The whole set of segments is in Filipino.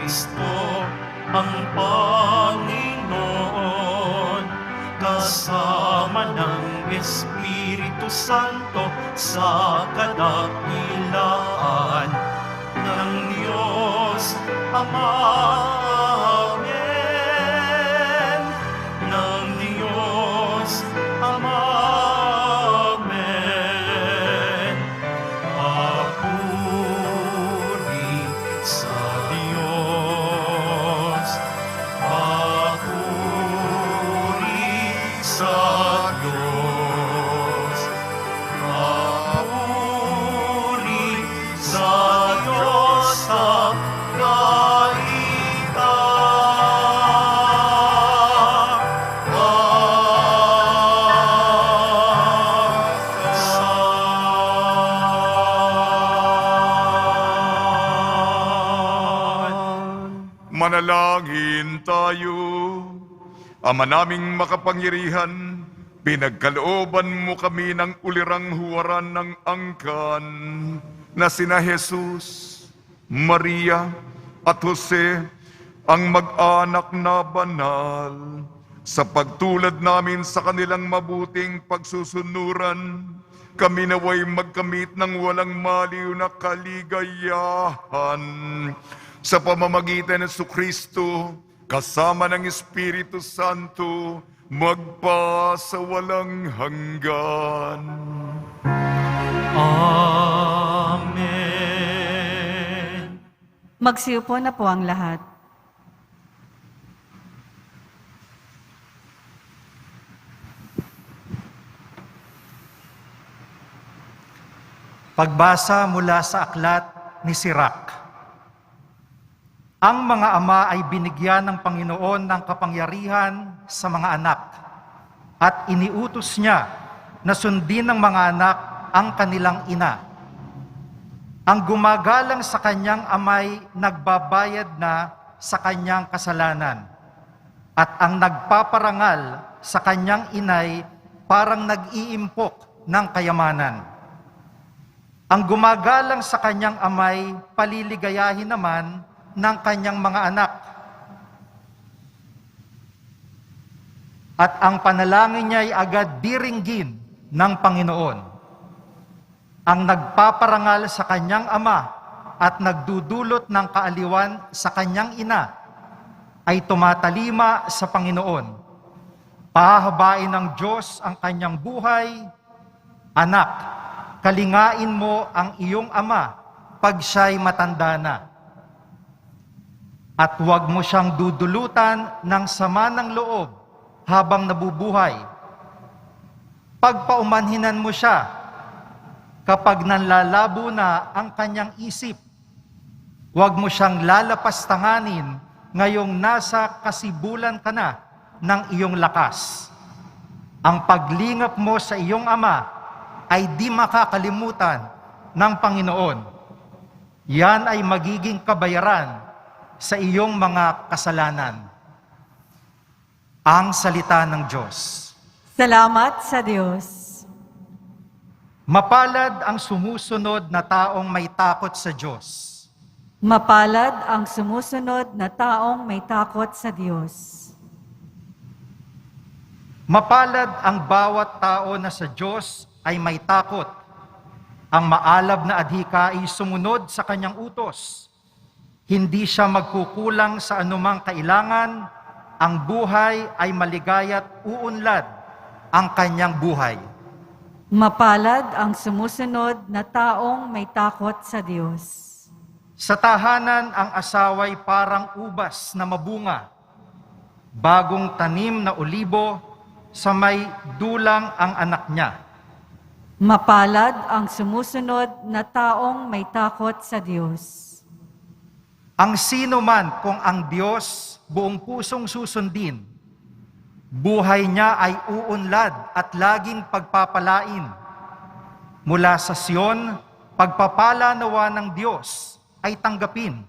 Kristo ang Panginoon, kasama ng Espiritu Santo sa kadakilaan ng Diyos Ama. Amen. Ng Diyos Ama. Amen. Papuri sa Diyos. Papuri sa Diyos. Papuri sa Diyos sa Manalangin tayo. Ama naming makapangyarihan, pinagkalooban mo kami ng ulirang huwaran ng angkan na sina Jesus, Maria at Jose, ang mag-anak na banal. Sa pagtulad namin sa kanilang mabuting pagsusunuran, kami naway magkamit ng walang maliw na kaligayahan. Sa pamamagitan ng Kristo, kasama ng Espiritu Santo, magpa sa walang hanggan. Amen. Magsiupo na po ang lahat. Pagbasa mula sa aklat ni Sirach. Ang mga ama ay binigyan ng Panginoon ng kapangyarihan sa mga anak at iniutos niya na sundin ng mga anak ang kanilang ina. Ang gumagalang sa kanyang amay nagbabayad na sa kanyang kasalanan at ang nagpaparangal sa kanyang inay parang nag-iimpok ng kayamanan. Ang gumagalang sa kanyang amay paliligayahin naman ng kanyang mga anak. At ang panalangin niya ay agad diringgin ng Panginoon. Ang nagpaparangal sa kanyang ama at nagdudulot ng kaaliwan sa kanyang ina ay tumatalima sa Panginoon. Pahahabain ng Diyos ang kanyang buhay. Anak, kalingain mo ang iyong ama pag siya'y matanda na. At huwag mo siyang dudulutan ng sama ng loob habang nabubuhay. Pagpaumanhinan mo siya kapag nanlalabo na ang kanyang isip. Huwag mo siyang lalapastanganin ngayong nasa kasibulan ka na ng iyong lakas. Ang paglingap mo sa iyong ama ay di makakalimutan ng Panginoon. Yan ay magiging kabayaran sa iyong mga kasalanan. Ang salita ng Diyos. Salamat sa Diyos. Mapalad ang sumusunod na taong may takot sa Diyos. Mapalad ang sumusunod na taong may takot sa Diyos. Mapalad ang bawat tao na sa Diyos ay may takot. Ang maalab na adhika ay sumunod sa kanyang utos. Hindi siya magkukulang sa anumang kailangan, ang buhay ay maligaya't uunlad ang kanyang buhay. Mapalad ang sumusunod na taong may takot sa Diyos. Sa tahanan ang asawa'y parang ubas na mabunga, bagong tanim na olibo, sa may dulang ang anak niya. Mapalad ang sumusunod na taong may takot sa Diyos. Ang sino man kung ang Diyos buong pusong susundin, buhay niya ay uunlad at laging pagpapalain. Mula sa Sion, pagpapala nawa ng Diyos ay tanggapin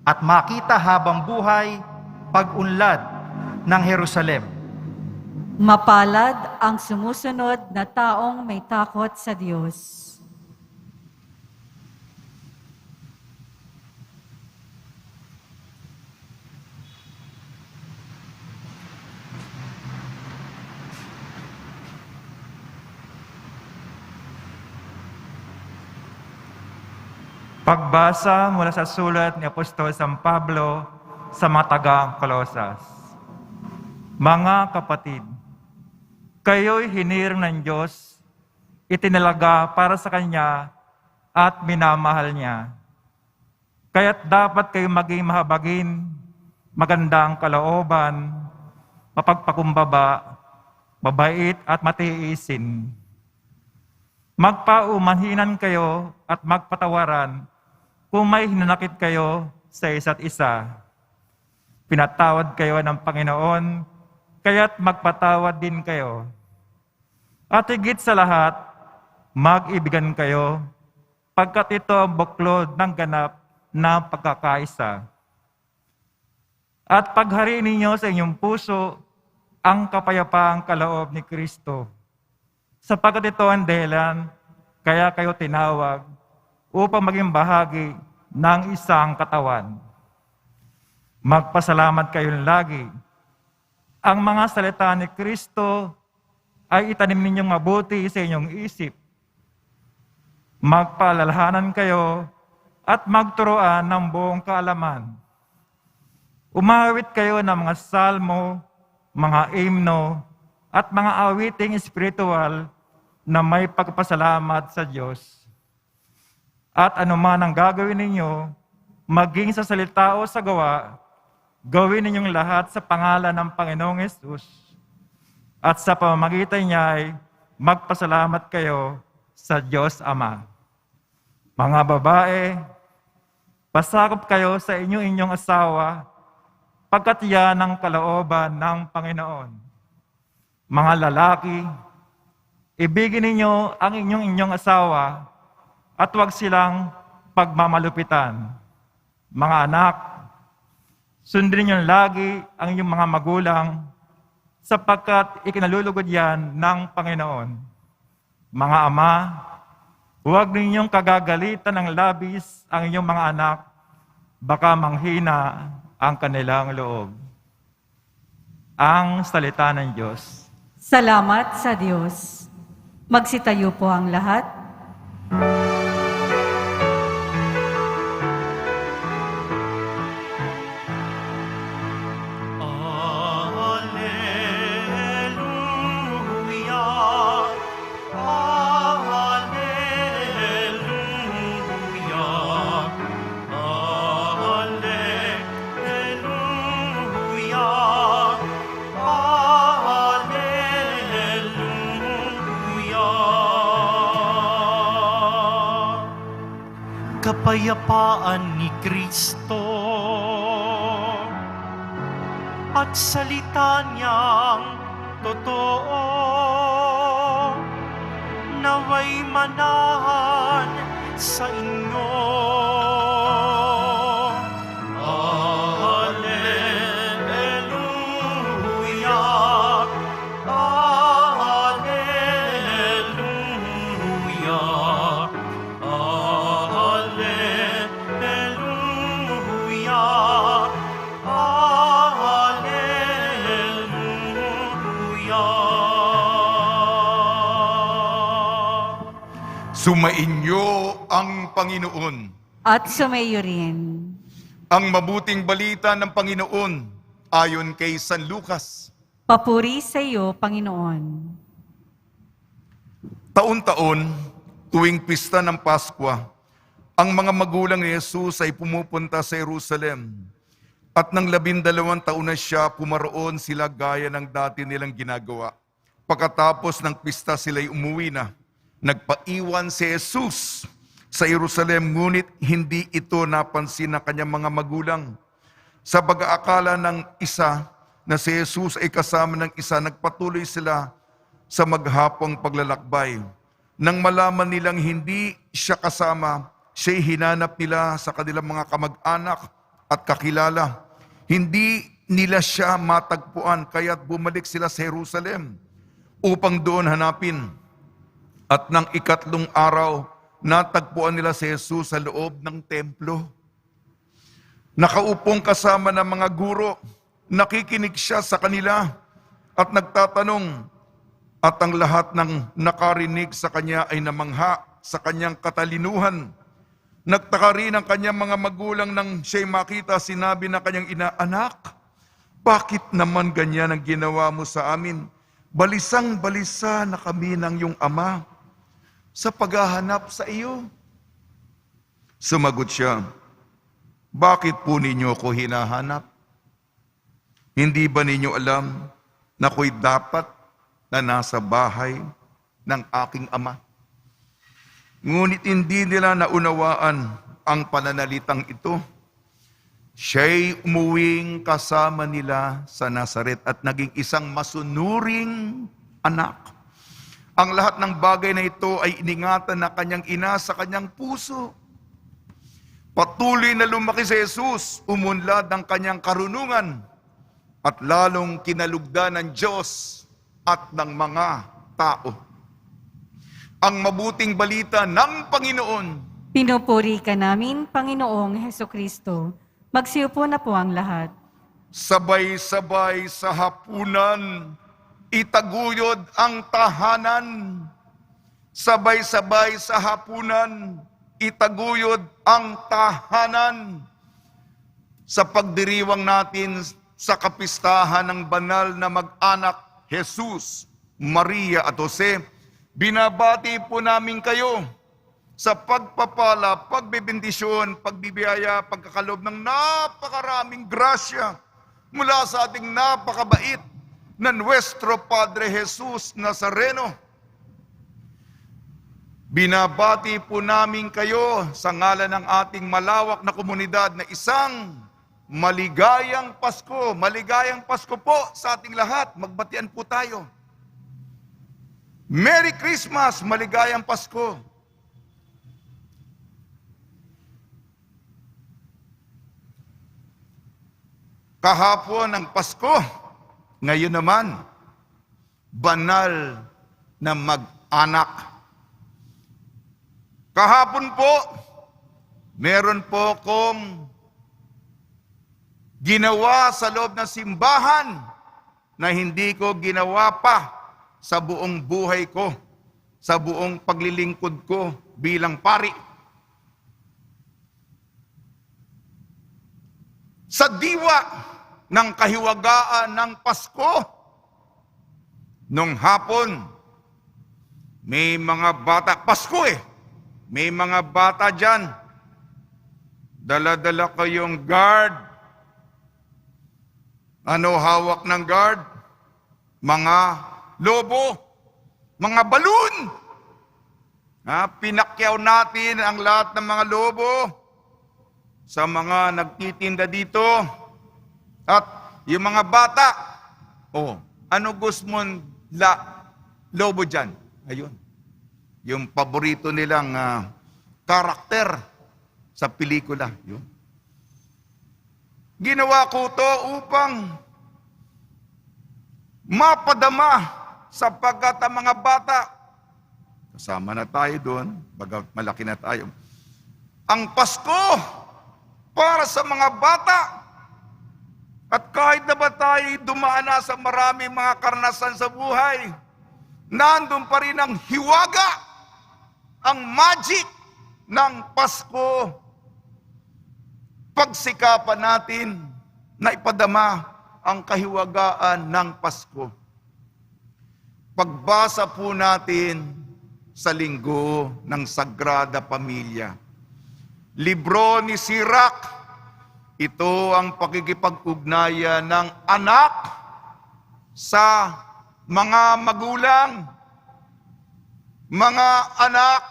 at makita habang buhay pag-unlad ng Jerusalem. Mapalad ang sumusunod na taong may takot sa Diyos. Pagbasa mula sa sulat ni Apostol San Pablo sa mga taga-Kolosas. Mga kapatid, kayo'y hiniring ng Diyos, itinalaga para sa Kanya at minamahal Niya. Kaya't dapat kayo maging mahabagin, magandang kalooban, mapagpakumbaba, mabait at matiisin. Magpaumanhinan kayo at magpatawaran kung may hinanakit kayo sa isa't isa. Pinatawad kayo ng Panginoon, kaya't magpatawad din kayo. At higit sa lahat, mag-ibigan kayo, pagkat ito ang buklod ng ganap na pagkakaisa. At paghariin ninyo sa inyong puso ang kapayapaang kaloob ni Kristo. Sapagkat ito ang dahilan, kaya kayo tinawag upang maging bahagi ng isang katawan. Magpasalamat kayo lagi. Ang mga salita ni Kristo ay itanim ninyong mabuti sa inyong isip. Magpaalalahanan kayo at magturuan ng buong kaalaman. Umawit kayo ng mga salmo, mga himno, at mga awiting espiritual na may pagpasalamat sa Diyos. At anuman ang gagawin ninyo, maging sa salita o sa gawa, gawin ninyong lahat sa pangalan ng Panginoong Hesus. At sa pamamagitan niya ay magpasalamat kayo sa Diyos Ama. Mga babae, pasakop kayo sa inyong asawa, pagkat yan ang kalooban ng Panginoon. Mga lalaki, ibigin ninyo ang inyong asawa at huwag silang pagmamalupitan. Mga anak, sundin ninyo lagi ang inyong mga magulang sapagkat ikinalulugod yan ng Panginoon. Mga ama, huwag ninyong kagagalitan ng labis ang inyong mga anak, baka manghina ang kanilang loob. Ang salita ng Diyos. Salamat sa Diyos. Magsitayo po ang lahat. Alleluia, alleluia, alleluia, alleluia. Kapayapaan ni Kristo at salita niyang totoo naway manahan sa inyo. Alleluia, alleluia, alleluia, Sumainyo ang Panginoon. At sumayo rin. Ang mabuting balita ng Panginoon ayon kay San Lucas. Papuri sa iyo, Panginoon. Taon-taon, tuwing pista ng Paskwa, ang mga magulang ni Jesus ay pumupunta sa Jerusalem. At nang 12 taon na siya, pumaroon sila gaya ng dati nilang ginagawa. Pagkatapos ng pista, sila'y umuwi na. Nagpaiwan si Jesus sa Jerusalem, ngunit hindi ito napansin ng kanyang mga magulang. Sa pag-aakala ng isa na si Jesus ay kasama ng isa, nagpatuloy sila sa maghapong paglalakbay. Nang malaman nilang hindi siya kasama, siya'y hinanap nila sa kanilang mga kamag-anak at kakilala. Hindi nila siya matagpuan, kaya't bumalik sila sa Jerusalem upang doon hanapin. At nang 3 araw, natagpuan nila si Jesus sa loob ng templo. Nakaupong kasama ng mga guro, nakikinig siya sa kanila at nagtatanong. At ang lahat ng nakarinig sa kanya ay namangha sa kanyang katalinuhan. Nagtaka rin ang kanyang mga magulang nang siya'y makita, sinabi ng kanyang ina, "Anak, bakit naman ganyan ang ginawa mo sa amin? Balisang-balisa na kami ng iyong ama sa paghahanap sa iyo." Sumagot siya, "Bakit po ninyo ako hinahanap? Hindi ba ninyo alam na ako'y dapat na nasa bahay ng aking ama?" Ngunit hindi nila naunawaan ang pananalitang ito. Siya'y umuwing kasama nila sa Nazaret at naging isang masunuring anak. Ang lahat ng bagay na ito ay iningatan na kanyang ina sa kanyang puso. Patuloy na lumaki si Jesus, umunlad ang kanyang karunungan at lalong kinalugdan ng Diyos at ng mga tao. Ang mabuting balita ng Panginoon. Pinupuri ka namin, Panginoong Hesukristo. Magsiupo na po ang lahat. Sabay-sabay sa hapunan, itaguyod ang tahanan. Sabay-sabay sa hapunan, itaguyod ang tahanan. Sa pagdiriwang natin sa kapistahan ng banal na mag-anak, Jesus, Maria at Jose, binabati po namin kayo sa pagpapala, pagbibindisyon, pagbibiyaya, pagkakalob ng napakaraming grasya mula sa ating napakabait na Nuestro Padre Jesus Nazareno. Binabati po namin kayo sa ngalan ng ating malawak na komunidad na isang maligayang Pasko. Maligayang Pasko po sa ating lahat. Magbatian po tayo. Merry Christmas! Maligayang Pasko! Kahapon ang Pasko, ngayon naman, banal na mag-anak. Kahapon po, meron po akong ginawa sa loob ng simbahan na hindi ko ginawa pa sa buong buhay ko, sa buong paglilingkod ko bilang pari. Sa diwa ng kahiwagaan ng Pasko, nung hapon, may mga bata, Pasko may mga bata dyan, dala-dala kayong guard. Ano hawak ng guard? Mga lobo, mga balon. Pinakyaw natin ang lahat ng mga lobo sa mga nagtitinda dito. At yung mga bata, ano gusto mong lobo dyan? Ayun. Yung paborito nilang karakter sa pelikula. Yun. Ginawa ko to upang mapadama sapagkat ang mga bata, kasama na tayo doon, bagat malaki na tayo. Ang Pasko para sa mga bata. At kahit na ba tayo dumaan na sa maraming mga karanasan sa buhay, nandun pa rin ang hiwaga, ang magic ng Pasko. Pagsikapan natin na ipadama ang kahiwagaan ng Pasko. Pagbasa po natin sa linggo ng Sagrada Pamilya. Libro ni Sirach, ito ang pakikipag-ugnayan ng anak sa mga magulang. Mga anak,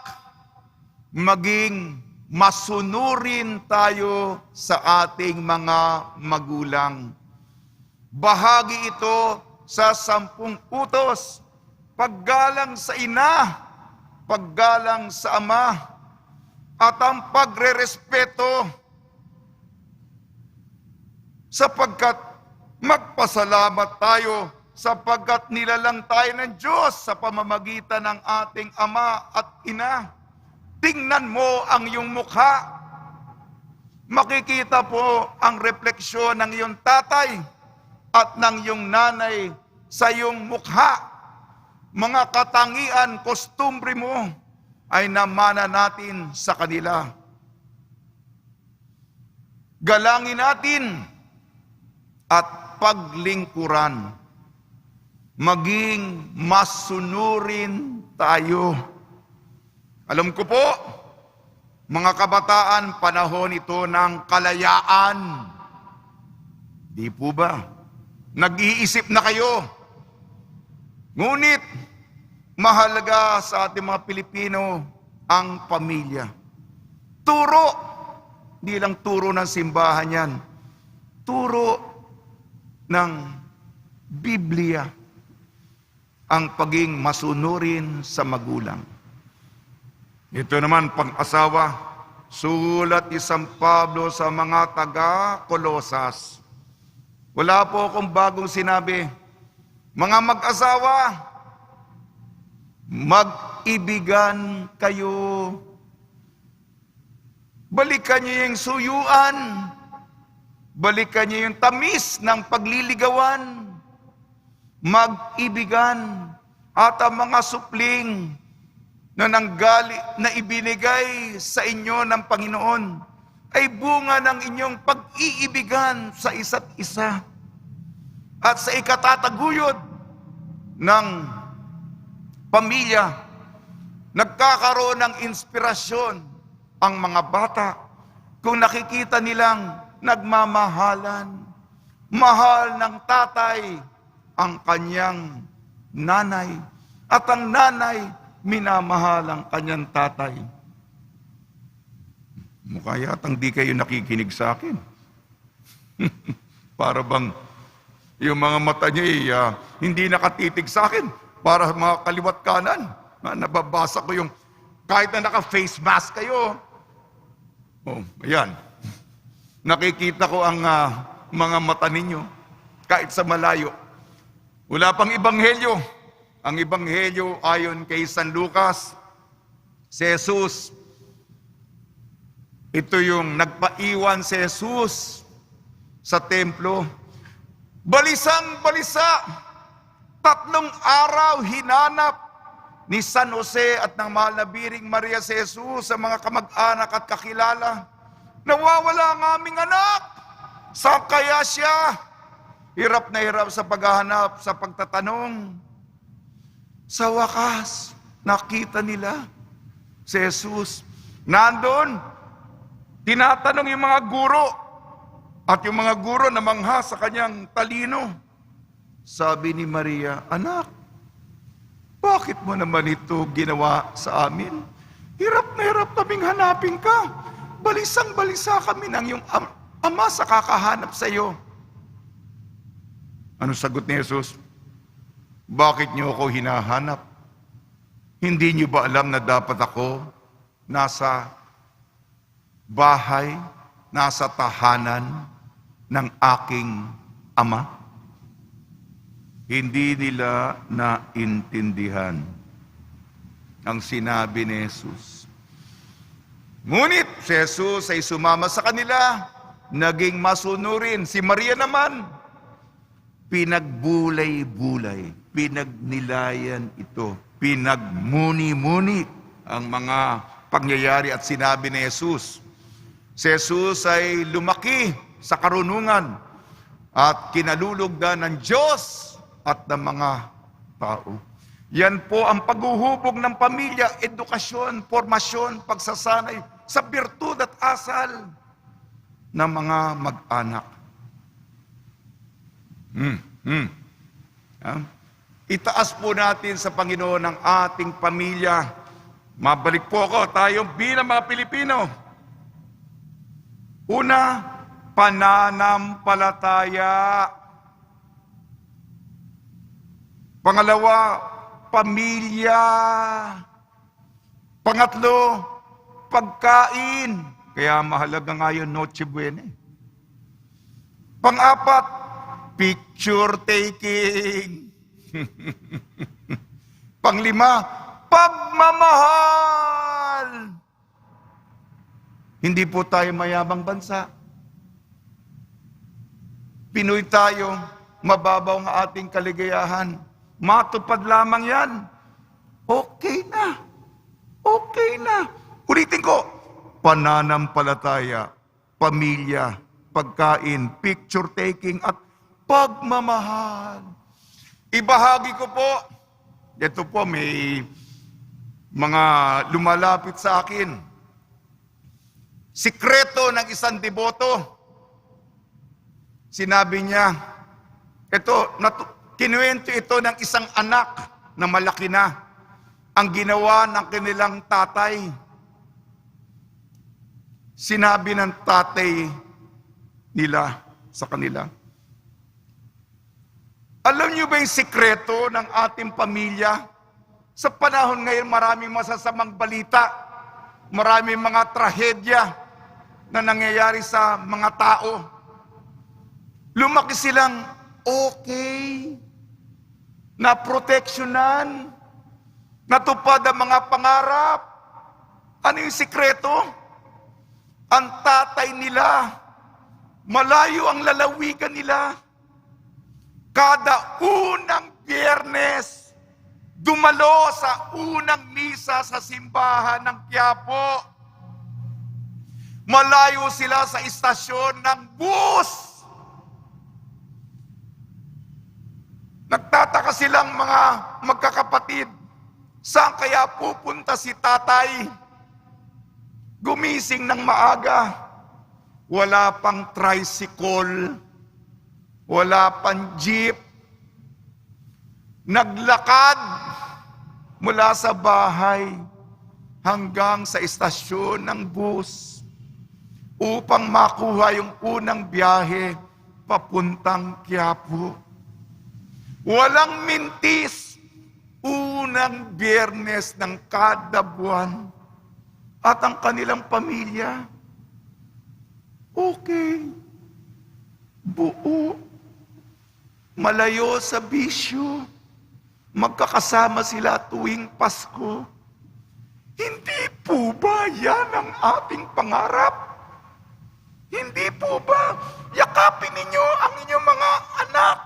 maging masunurin tayo sa ating mga magulang. Bahagi ito sa 10 utos. Paggalang sa ina, paggalang sa ama, at ang pagrerespeto, sapagkat magpasalamat tayo sapagkat nilalang tayo ng Diyos sa pamamagitan ng ating ama at ina. Tingnan mo ang iyong mukha. Makikita po ang refleksyon ng iyong tatay at ng iyong nanay sa iyong mukha. Mga katangian, kostumbre mo ay namana natin sa kanila. Galangin natin at paglingkuran. Maging masunurin tayo. Alam ko po, mga kabataan, panahon ito ng kalayaan. Di po ba? Nag-iisip na kayo. Ngunit, mahalaga sa ating mga Pilipino ang pamilya. Turo, di lang turo ng simbahan yan. Turo ng Biblia ang paging masunurin sa magulang. Ito naman, pang-asawa, sulat ni San Pablo sa mga taga-Kolosas. Wala po akong bagong sinabi. Mga mag-asawa, mag-ibigan kayo. Balikan niyo yung suyuan. Balikan niyo yung tamis ng pagliligawan. Mag-ibigan. At ang mga supling na ibinigay sa inyo ng Panginoon ay bunga ng inyong pag-iibigan sa isa't isa. At sa ikatataguyod ng pamilya, nagkakaroon ng inspirasyon ang mga bata kung nakikita nilang nagmamahalan. Mahal ng tatay ang kanyang nanay at ang nanay minamahal ang kanyang tatay. Mukha yatang di kayo nakikinig sa akin. Para bang yung mga mata niya hindi nakatitig sa akin. Para mga kaliwat kanan. Nababasa ko yung kahit na naka-face mask kayo. Oh, ayan. Nakikita ko ang mga mata ninyo kahit sa malayo. Wala pang ebanghelyo. Ang ebanghelyo ayon kay San Lucas, si Jesus, ito yung nagpaiwan si Jesus sa templo. Balisang-balisa, 3 araw hinanap ni San Jose at ng mahal na Biring Maria si Jesus sa mga kamag-anak at kakilala. Nawawala ang aming anak. Saan kaya siya? Hirap na hirap sa paghahanap, sa pagtatanong. Sa wakas, nakita nila si Jesus. Nandun, tinatanong yung mga guro. At yung mga guro namangha sa kanyang talino. Sabi ni Maria, anak, bakit mo naman ito ginawa sa amin? Hirap na hirap kaming hanapin ka. Balisang-balisa kami ng iyong ama sa kakahanap sa iyo. Ano sagot ni Jesus? Bakit niyo ako hinahanap? Hindi niyo ba alam na dapat ako nasa bahay, nasa tahanan ng aking ama? Hindi nila naintindihan ang sinabi ni Jesus. Ngunit si Jesus ay sumama sa kanila, naging masunurin. Si Maria naman, pinagbulay-bulay, pinagnilayan ito, pinagmuni-muni ang mga pangyayari at sinabi ni Jesus. Si Jesus ay lumaki sa karunungan at kinalulugdan ng Diyos at ng mga tao. Yan po ang paghuhubog ng pamilya, edukasyon, formasyon, pagsasanay sa birtud at asal ng mga mag-anak. Itaas po natin sa Panginoon ang ating pamilya. Mabalik po ako, tayong bilang mga Pilipino. Una, pananampalataya. Pangalawa, pamilya. Pangatlo, pagkain. Kaya mahalaga nga yun, Noche Buena. Pang-apat, picture taking. Panglima, pagmamahal. Hindi po tayo mayabang bansa. Pinoy tayo, mababaw ang ating kaligayahan. Matupad lamang yan. Okay na. Okay na. Ulitin ko, pananampalataya, pamilya, pagkain, picture taking at pagmamahal. Ibahagi ko po, ito po may mga lumalapit sa akin. Sikreto ng isang deboto. Sinabi niya, kinuwento ito ng isang anak na malaki na. Ang ginawa ng kanilang tatay. Sinabi ng tatay nila sa kanila, alam niyo ba yung sikreto ng ating pamilya? Sa panahon ngayon, maraming masasamang balita, maraming mga trahedya na nangyayari sa mga tao. Lumaki silang okay, naproteksyonan, natupad ang mga pangarap. Ano yung sikreto? Ang tatay nila, malayo ang lalawigan nila. Kada unang Biyernes, dumalo sa unang misa sa simbahan ng Quiapo. Malayo sila sa istasyon ng bus. Nagtataka silang mga magkakapatid, saan kaya pupunta si tatay? Gumising ng maaga, wala pang tricycle, wala pang jeep. Naglakad mula sa bahay hanggang sa istasyon ng bus upang makuha yung unang biyahe papuntang Quiapo. Walang mintis, unang Biyernes ng kada buwan. At ang kanilang pamilya, okay, buo, malayo sa bisyo, magkakasama sila tuwing Pasko. Hindi po ba yan ang ating pangarap? Hindi po ba yakapin ninyo ang inyong mga anak?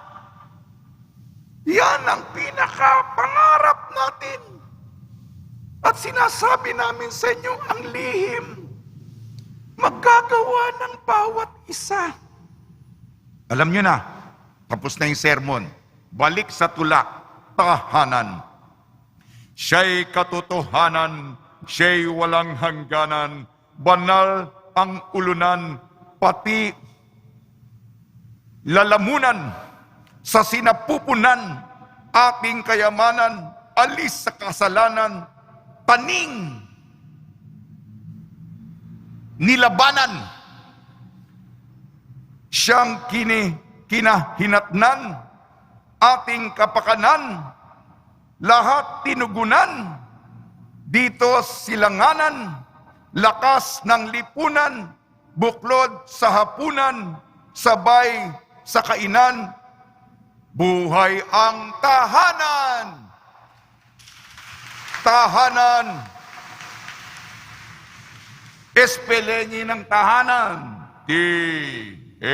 Yan ang pinaka-pangarap natin. At sinasabi namin sa inyo ang lihim, maggagawa ng bawat isa. Alam nyo na, tapos na yung sermon. Balik sa tula, tahanan. Siya'y katotohanan, siya'y walang hangganan, banal ang ulunan, pati lalamunan, sa sinapupunan, ating kayamanan, alis sa kasalanan, taning, nilabanan, siyang kinahinatnan, ating kapakanan, lahat tinugunan, dito silanganan, lakas ng lipunan, buklod sa hapunan, sabay sa kainan, buhay ang tahanan. Tahanan. Espeleni ng tahanan. T-A-H-A-N-A-N-T.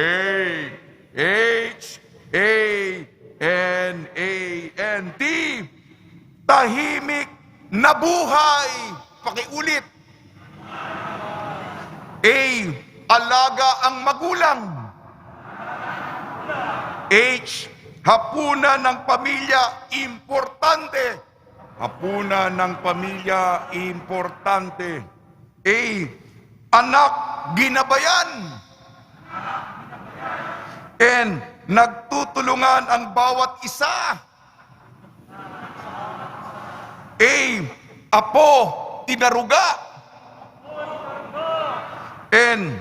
Tahimik na buhay. Pakiulit. A. Alaga ang magulang. H. Hapunan ng pamilya, importante. Hapunan ng pamilya, importante. A. Anak, ginabayan. N. Nagtutulungan ang bawat isa. A. Apo, tinaruga. N.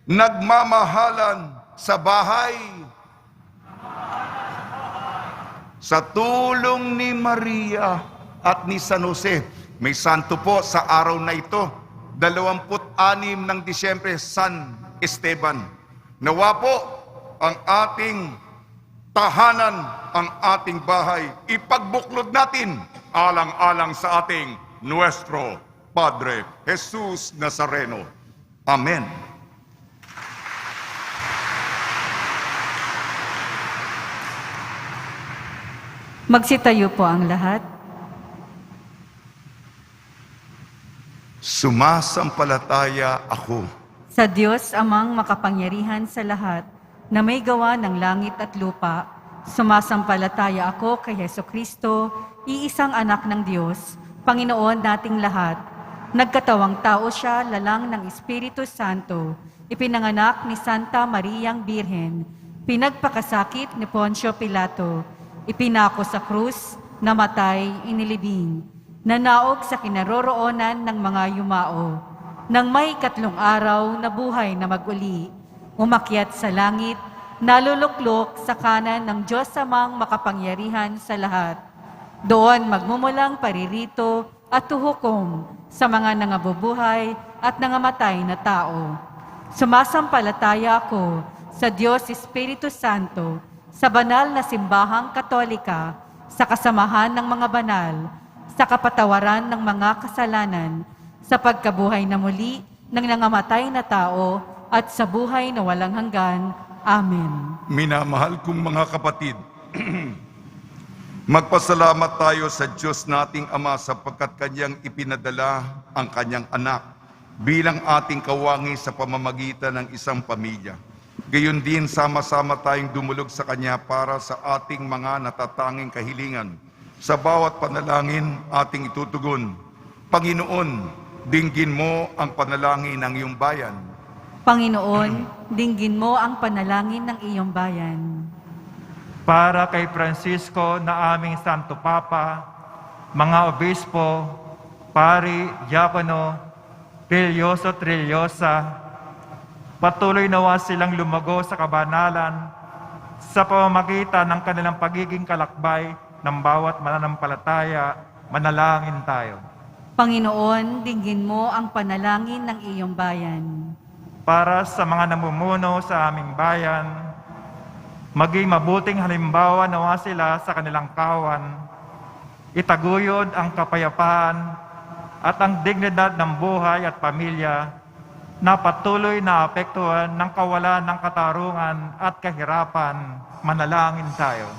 Nagmamahalan sa bahay. Sa tulong ni Maria at ni San Jose, may santo po sa araw na ito, 26 ng Disyembre, San Esteban. Nawa po ang ating tahanan, ang ating bahay, ipagbuklod natin alang-alang sa ating Nuestro Padre Jesus Nazareno. Amen. Magsitayo po ang lahat. Sumasampalataya ako Sa Diyos amang makapangyarihan sa lahat, na may gawa ng langit at lupa, sumasampalataya ako kay Hesukristo, iisang anak ng Diyos, Panginoon nating lahat. Nagkatawang tao siya, lalang ng Espiritu Santo, ipinanganak ni Santa Mariang Birhen, pinagpakasakit ni Poncio Pilato, ipinako sa krus, namatay, inilibing, nanaog sa kinaroroonan ng mga yumao. Nang may 3 araw na buhay na mag-uli, umakyat sa langit, naluluklok sa kanan ng Diyos amang makapangyarihan sa lahat. Doon magmumulang paririto at tuhukom sa mga nangabubuhay at nangamatay na tao. Sumasampalataya ako sa Diyos Espiritu Santo, sa banal na simbahang katolika, sa kasamahan ng mga banal, sa kapatawaran ng mga kasalanan, sa pagkabuhay na muli ng nangamatay na tao at sa buhay na walang hanggan. Amen. Minamahal kong mga kapatid, magpasalamat tayo sa Diyos nating Ama sapagkat Kanyang ipinadala ang Kanyang anak bilang ating kawangi sa pamamagitan ng isang pamilya. Gayon din, sama-sama tayong dumulog sa Kanya para sa ating mga natatanging kahilingan. Sa bawat panalangin ating itutugon, Panginoon, dinggin mo ang panalangin ng iyong bayan. Panginoon, dinggin mo ang panalangin ng iyong bayan. Para kay Francisco na aming Santo Papa, mga obispo, pari, diakono, religyoso, religyosa, patuloy nawa silang lumago sa kabanalan sa pamamagitan ng kanilang pagiging kalakbay ng bawat mananampalataya. Manalangin tayo. Panginoon, dinggin mo ang panalangin ng iyong bayan. Para sa mga namumuno sa aming bayan, maging mabuting halimbawa nawa sila sa kanilang kawan, itaguyod ang kapayapaan at ang dignidad ng buhay at pamilya na patuloy na apektuhan ng kawalan ng katarungan at kahirapan. Manalangin tayo.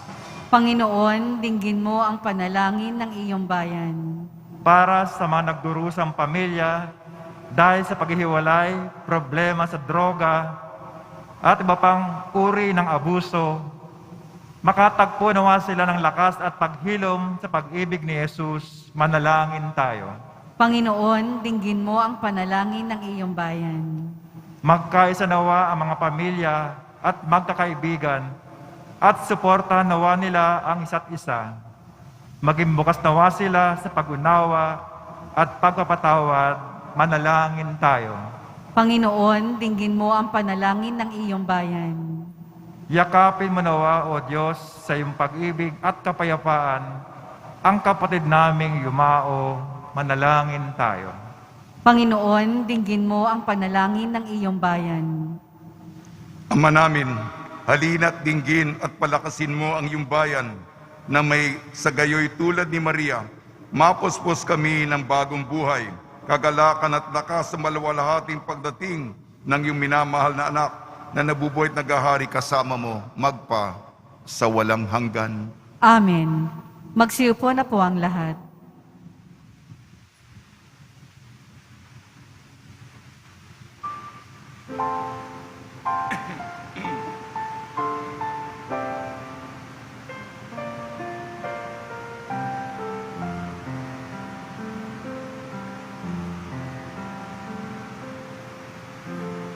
Panginoon, dinggin mo ang panalangin ng iyong bayan. Para sa mga nagdurusang pamilya dahil sa paghihiwalay, problema sa droga, at iba pang uri ng abuso, makatagpo nawa sila ng lakas at paghilom sa pag-ibig ni Jesus. Manalangin tayo. Panginoon, dinggin mo ang panalangin ng iyong bayan. Magkaisa nawa ang mga pamilya at magkakaibigan at suportahan nawa nila ang isa't isa. Maging bukas nawa sila sa pag-unawa at pagpapatawad. Manalangin tayo. Panginoon, dinggin mo ang panalangin ng iyong bayan. Yakapin mo nawa, O Diyos, sa iyong pag-ibig at kapayapaan, ang kapatid naming yumao. Manalangin tayo. Panginoon, dinggin mo ang panalangin ng iyong bayan. Ama namin, halina't dinggin at palakasin mo ang iyong bayan na may sagayoy tulad ni Maria. Mapuspos kami ng bagong buhay, kagalakan at lakas sa malawalhating pagdating ng iyong minamahal na anak na nabubuhay at naghahari kasama mo magpa sa walang hanggan. Amen. Magsiupo na po ang lahat.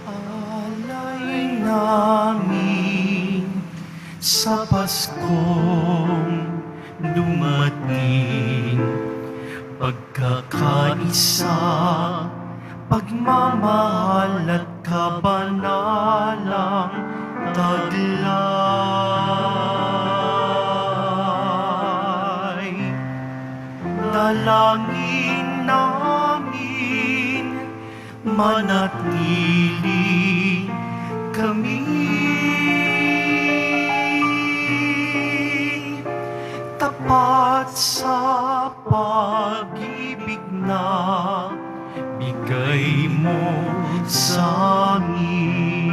Alay namin sa Paskong dumating, pagkakaisa, pagmamahal at kabanalang taglay. Dalangin namin manatili kami tapat sa pag-ibig na bigay mo sa amin.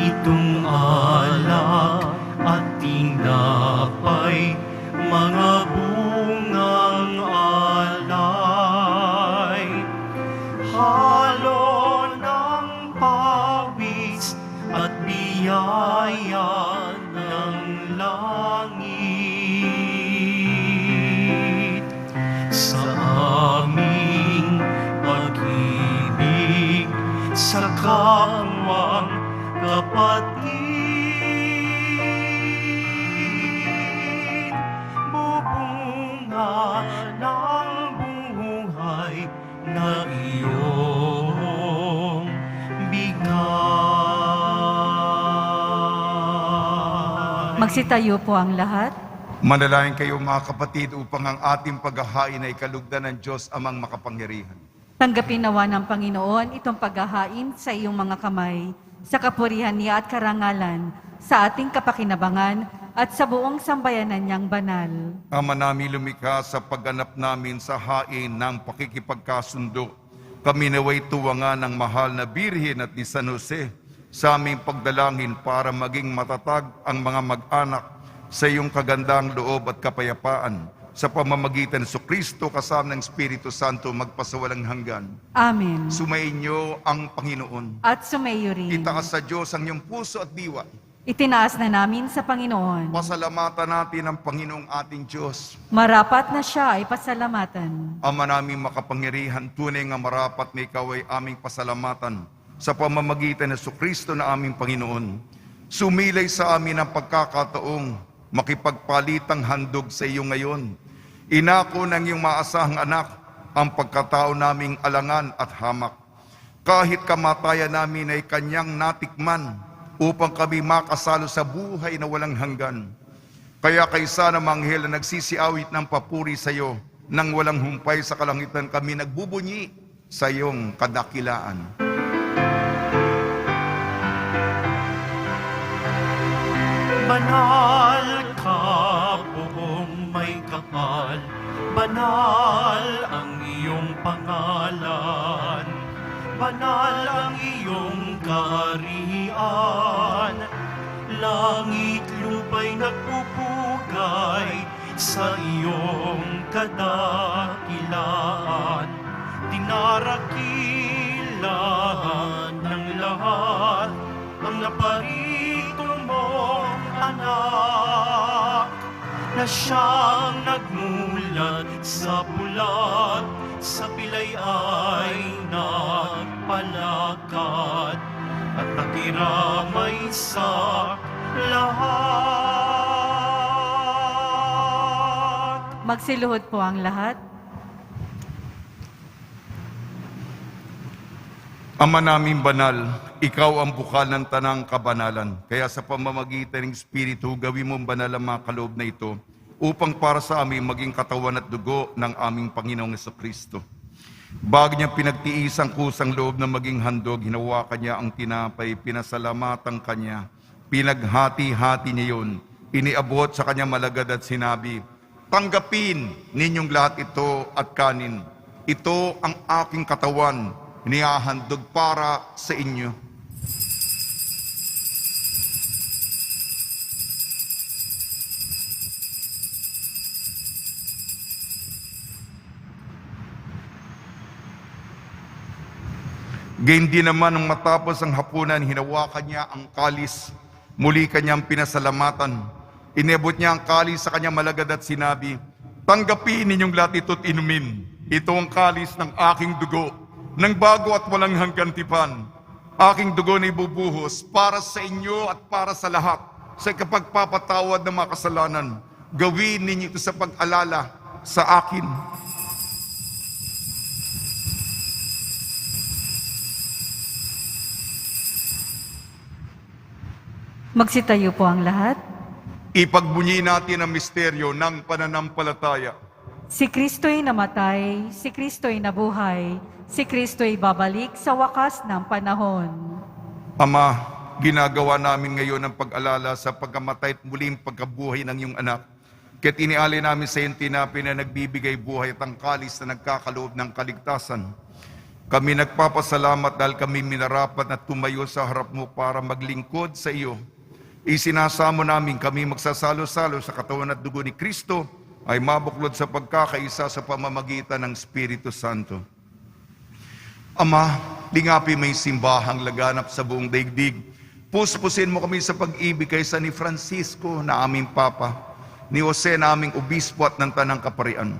Itong alak at tinapay, mga bungang alay, kapwang kapatid. Bubunga ng buhay na iyong bigay. Magsitayo po ang lahat. Manalangin kayo mga kapatid upang ang ating paghahain ay kalugdan ng Diyos amang makapangyarihan. Tanggapin nawa ng Panginoon itong paghahain sa iyong mga kamay, sa kapurihan niya at karangalan, sa ating kapakinabangan at sa buong sambayanan niyang banal. Ama namin lumikha sa pagganap namin sa hain ng pakikipagkasundo. Kami naway tuwangan ng mahal na Birhen at ni San Jose sa aming pagdalangin para maging matatag ang mga mag-anak sa iyong kagandang loob at kapayapaan sa pamamagitan ng Kristo kasama ng Espiritu Santo magpasawalang hanggan. Amen. Sumainyo ang Panginoon. At sumayo rin. Itaas sa Diyos ang iyong puso at diwa. Itinaas na namin sa Panginoon. Pasalamatan natin ang Panginoong ating Diyos. Marapat na siya ay pasalamatan. Ama naming makapangyarihan, tunay nga marapat na ikaw ay aming pasalamatan sa pamamagitan ng Kristo na aming Panginoon. Sumilay sa amin ang pagkakataong makipagpalitang handog sa iyo ngayon. Inako ng iyong maasahang anak ang pagkatao naming alangan at hamak. Kahit kamatayan namin ay kanyang natikman upang kami makasalo sa buhay na walang hanggan. Kaya kaysa ng manghel na nagsisiawit ng papuri sa iyo, nang walang humpay sa kalangitan kami nagbubunyi sa iyong kadakilaan. Banal ka, buong may kapal, banal ang iyong pangalan, banal ang iyong kaharian, langit lupa'y nagpupugay sa iyong kadakilaan, dinarakilan ng lahat ang naparito mong anak na siyang nagmulat sa bulat, sa pilay ay nagpalakad at nakiramay sa lahat. Magsiluhod po ang lahat. Ama namin banal, ikaw ang bukal ng tanang kabanalan. Kaya sa pamamagitan ng Espiritu, gawin mong banal ang mga kaloob na ito upang para sa amin maging katawan at dugo ng aming Panginoong Jesucristo. Bago niya pinagtiis ang kusang loob na maging handog, hinawakan niya ang tinapay, pinasalamatan kanya, pinaghati-hati niya yun, iniabot sa kanya malagad at sinabi, "Tanggapin ninyong lahat ito at kanin. Ito ang aking katawan, nihahandog para sa inyo." Gayun din naman nung matapos ang hapunan, hinawakan niya ang kalis, muli kanyang pinasalamatan. Inebot niya ang kalis sa kanyang malagad at sinabi, "Tanggapin ninyong lahat ito't inumin. Ito ang kalis ng aking dugo, ng bago at walang hanggang tipan. Aking dugo na ibubuhos para sa inyo at para sa lahat, sa kapagpapatawad ng mga kasalanan. Gawin ninyo ito sa pag-alala sa akin." Magsitayo po ang lahat. Ipagbunyi natin ang misteryo ng pananampalataya. Si Kristo'y namatay, si Kristo'y nabuhay, si Kristo'y babalik sa wakas ng panahon. Ama, ginagawa namin ngayon ang pag-alala sa pagkamatay at muling pagkabuhay ng iyong anak. Kaya't inialay namin sa iyong tinapay na nagbibigay buhay at ang kalis na nagkakaloob ng kaligtasan. Kami nagpapasalamat dahil kami minarapat na tumayo sa harap mo para maglingkod sa iyo. Isinasamo namin kami magsasalo-salo sa katawan at dugo ni Kristo ay mabuklod sa pagkakaisa sa pamamagitan ng Espiritu Santo. Ama, lingapi may simbahang laganap sa buong daigdig. Puspusin mo kami sa pag-ibig kaysa ni Francisco na aming Papa, ni Jose na aming Obispo at ng Tanang Kaparian.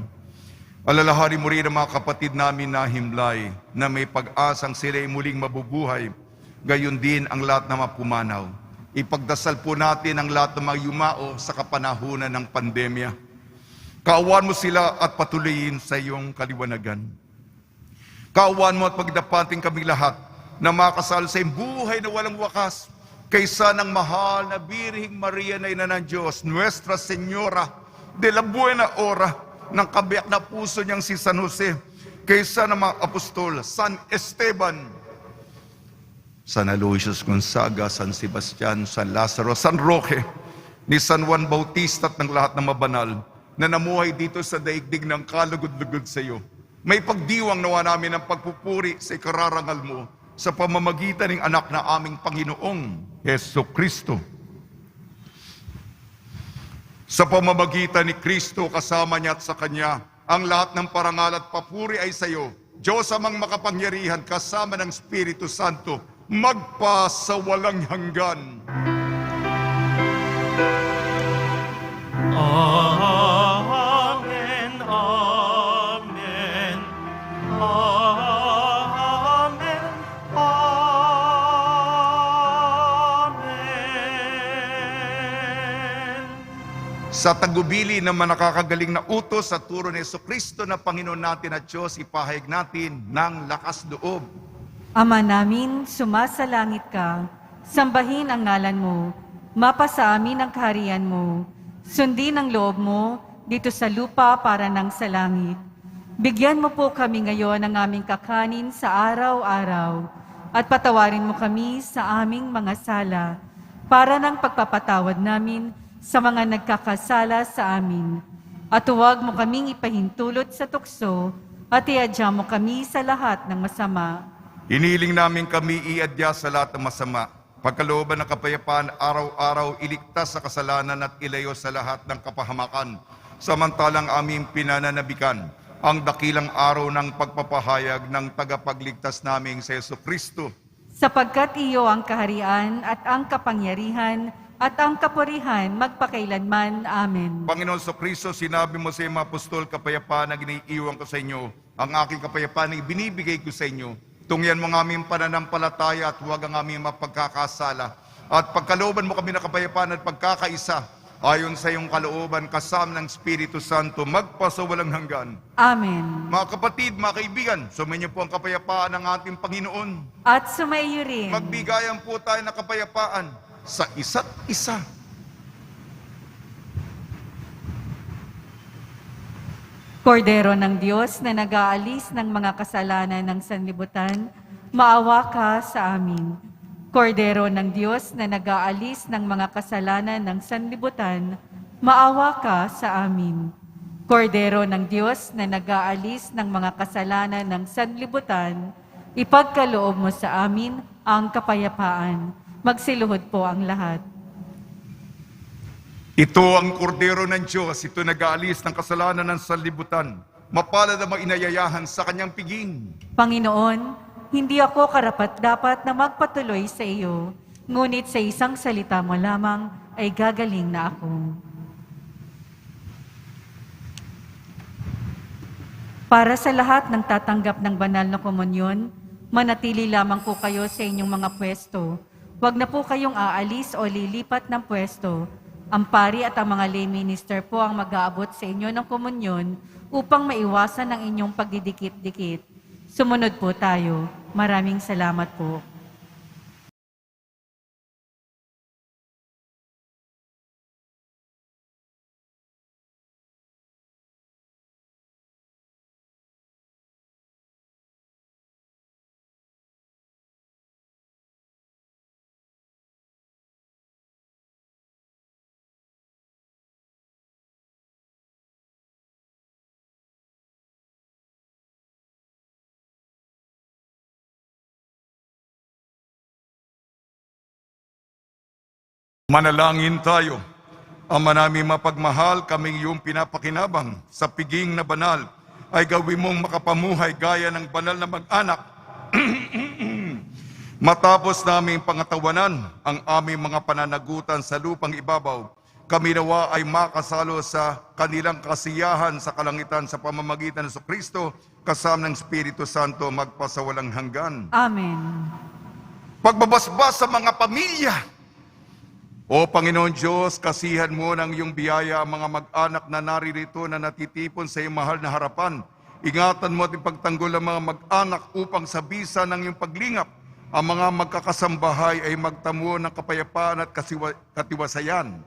Alalahanin mo rin ang mga kapatid namin na himlay na may pag-asang sila ay muling mabubuhay gayon din ang lahat na mapumanaw. Ipagdasal po natin ang lahat ng mga yumao sa kapanahunan ng pandemya. Kaawaan mo sila at patuloyin sa iyong kaliwanagan. Kaawaan mo at pagdapating kami lahat na makasal sa iyong buhay na walang wakas, kaysa ng mahal na Birhing Maria na ina ng Diyos, Nuestra Señora de la Buena Hora, ng kabiyak na puso niyang si San Jose, kaysa ng mga apostol, San Esteban, San Aloysius Gonzaga, San Sebastian, San Lazaro, San Roque, ni San Juan Bautista at ng lahat ng mabanal na namuhay dito sa daigdig ng kalugod-lugod sa iyo. May pagdiwang nawa namin ng pagpupuri sa ikararangal mo sa pamamagitan ng anak na aming Panginoong Heso Kristo. Sa pamamagitan ni Kristo, kasama niya at sa Kanya, ang lahat ng parangal at papuri ay sa iyo, Diyos amang makapangyarihan, kasama ng Espiritu Santo, magpa sa walang hanggan. Amen, amen, amen, amen. Sa tagubili ng manakakagaling na utos sa turo ni Jesucristo na Panginoon natin at Diyos, ipahayag natin ng lakas loob. Ama namin, sumasalangit ka, sambahin ang ngalan mo, mapasa amin ang kaharian mo, sundin ang loob mo dito sa lupa para nang sa langit. Bigyan mo po kami ngayon ng aming kakanin sa araw-araw at patawarin mo kami sa aming mga sala para ng pagpapatawad namin sa mga nagkakasala sa amin. At huwag mo kaming ipahintulot sa tukso at iadya mo kami sa lahat ng masama. Hiniling namin kami iadya sa lahat ng masama. Pagkalooban ng kapayapaan, araw-araw iligtas sa kasalanan at ilayo sa lahat ng kapahamakan. Samantalang aming pinananabikan ang dakilang araw ng pagpapahayag ng tagapagligtas naming sa Jesucristo. Sapagkat iyo ang kaharian at ang kapangyarihan at ang kapurihan magpakailanman. Amen. Panginoon Jesucristo, sinabi mo sa iyong mga apostol, kapayapaan na iniiwan ko sa inyo. Ang aking kapayapaan ay binibigay ko sa inyo. Tungyan mo ng aming pananampalataya at huwag ang aming mapagkakasala. At pagkalooban mo kami ng kapayapaan at pagkakaisa, ayon sa iyong kalooban, kasama ng Espiritu Santo, magpasawalang hanggan. Amen. Mga kapatid, mga kaibigan, sumainyo po ang kapayapaan ng ating Panginoon. At sumaiyo rin. Magbigayan po tayo ng kapayapaan sa isa't isa. Kordero ng Diyos na nag-aalis ng mga kasalanan ng sanlibutan, maawa ka sa amin. Kordero ng Diyos na nag-aalis ng mga kasalanan ng sanlibutan, maawa ka sa amin. Kordero ng Diyos na nag-aalis ng mga kasalanan ng sanlibutan, ipagkaloob mo sa amin ang kapayapaan. Magsiluhod po ang lahat. Ito ang kordero ng Diyos, ito nag-aalis ng kasalanan ng sanlibutan. Mapalad ang mga inayayahan sa kanyang piging. Panginoon, hindi ako karapat-dapat na magpatuloy sa iyo, ngunit sa isang salita mo lamang ay gagaling na ako. Para sa lahat ng tatanggap ng banal na komunyon, manatili lamang po kayo sa inyong mga pwesto. Huwag na po kayong aalis o lilipat ng pwesto. Ang pari at ang mga lay minister po ang mag-aabot sa inyo ng komunyon upang maiwasan ang inyong pagdidikit-dikit. Sumunod po tayo. Maraming salamat po. Manalangin tayo. Ama namin mapagmahal, kaming iyong pinapakinabang sa piging na banal ay gawin mong makapamuhay gaya ng banal na mag-anak. Matapos namin pangatawanan ang aming mga pananagutan sa lupang ibabaw, kami nawa ay makasalo sa kanilang kasiyahan sa kalangitan sa pamamagitan ng Kristo kasama ng Espiritu Santo magpasawalang hanggan. Amen. pagbabasbas sa mga pamilya. O Panginoon Diyos, kasihan mo ng iyong biyaya ang mga mag-anak na naririto na natitipon sa iyong mahal na harapan. Ingatan mo at ipagtanggol ang mga mag-anak upang sa bisa ng iyong paglingap, ang mga magkakasambahay ay magtamo ng kapayapaan at katiwasayan.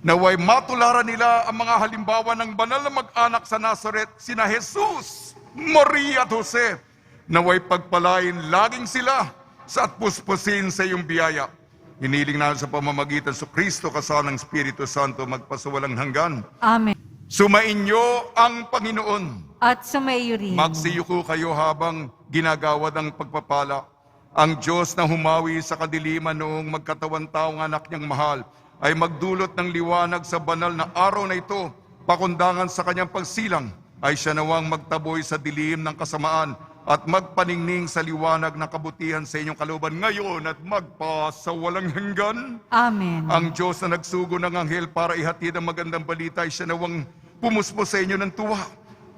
Naway matularan nila ang mga halimbawa ng banal na mag-anak sa Nazaret, sina Jesus, Maria at Jose. Naway pagpalain laging sila sa at puspusin sa iyong biyaya. Hiniling namin sa pamamagitan sa Kristo kasama ng Espiritu Santo magpasawalang hanggan. Amen. Sumainyo ang Panginoon. At sumaiyo rin. Magsiyuko kayo habang ginagawad ang pagpapala. Ang Diyos na humawi sa kadiliman noong magkatawan taong anak niyang mahal ay magdulot ng liwanag sa banal na araw na ito. Pakundangan sa kanyang pagsilang ay siya nawang magtaboy sa dilim ng kasamaan at magpaningning sa liwanag ng kabutihan sa inyong kalooban ngayon at magpa sa walang hanggan. Amen. Ang Diyos na nagsugo ng anghel para ihatid ang magandang balita ay siya nawang pumuspos sa inyo ng tuwa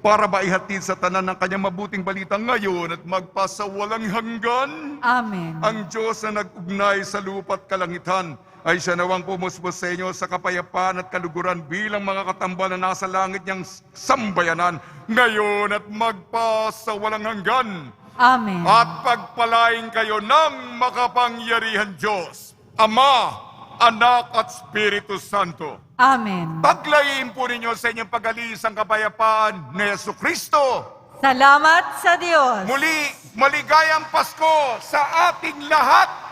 para ba ihatid sa tanan ng kanyang mabuting balita ngayon at magpa sa walang hanggan. Amen. Ang Diyos na nag-ugnay sa lupa at kalangitan ay siya nawang pumuspos sa inyo sa kapayapaan at kaluguran bilang mga katambal na nasa langit niyang sambayanan ngayon at magpa sa walang hanggan. Amen. At pagpalain kayo ng makapangyarihan Diyos, Ama, Anak at Espiritu Santo. Amen. Paglayin po ninyo sa inyong pag-alis ang kapayapaan ni Jesucristo. Salamat sa Diyos. Muli, maligayang Pasko sa ating lahat.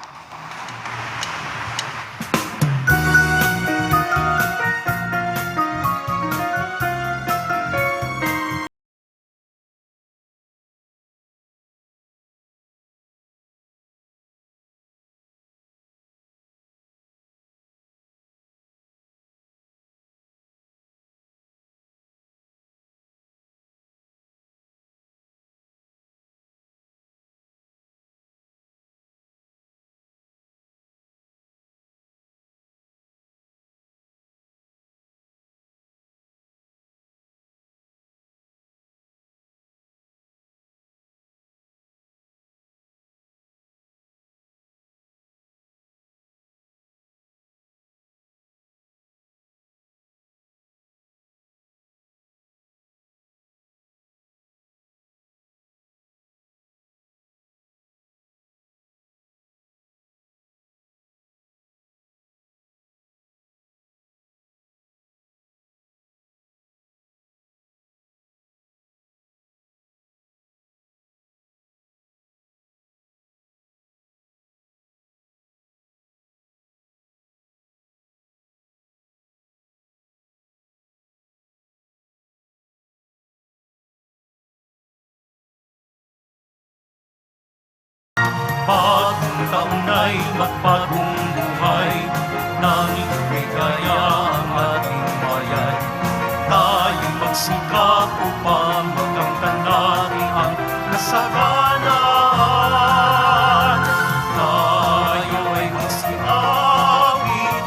Bagong taon ay magpagong buhay, nanging ligaya ang ating bayan. Tayo'y magsikap upang makamtan natin ang kasaganan. Tayo ay magsiawit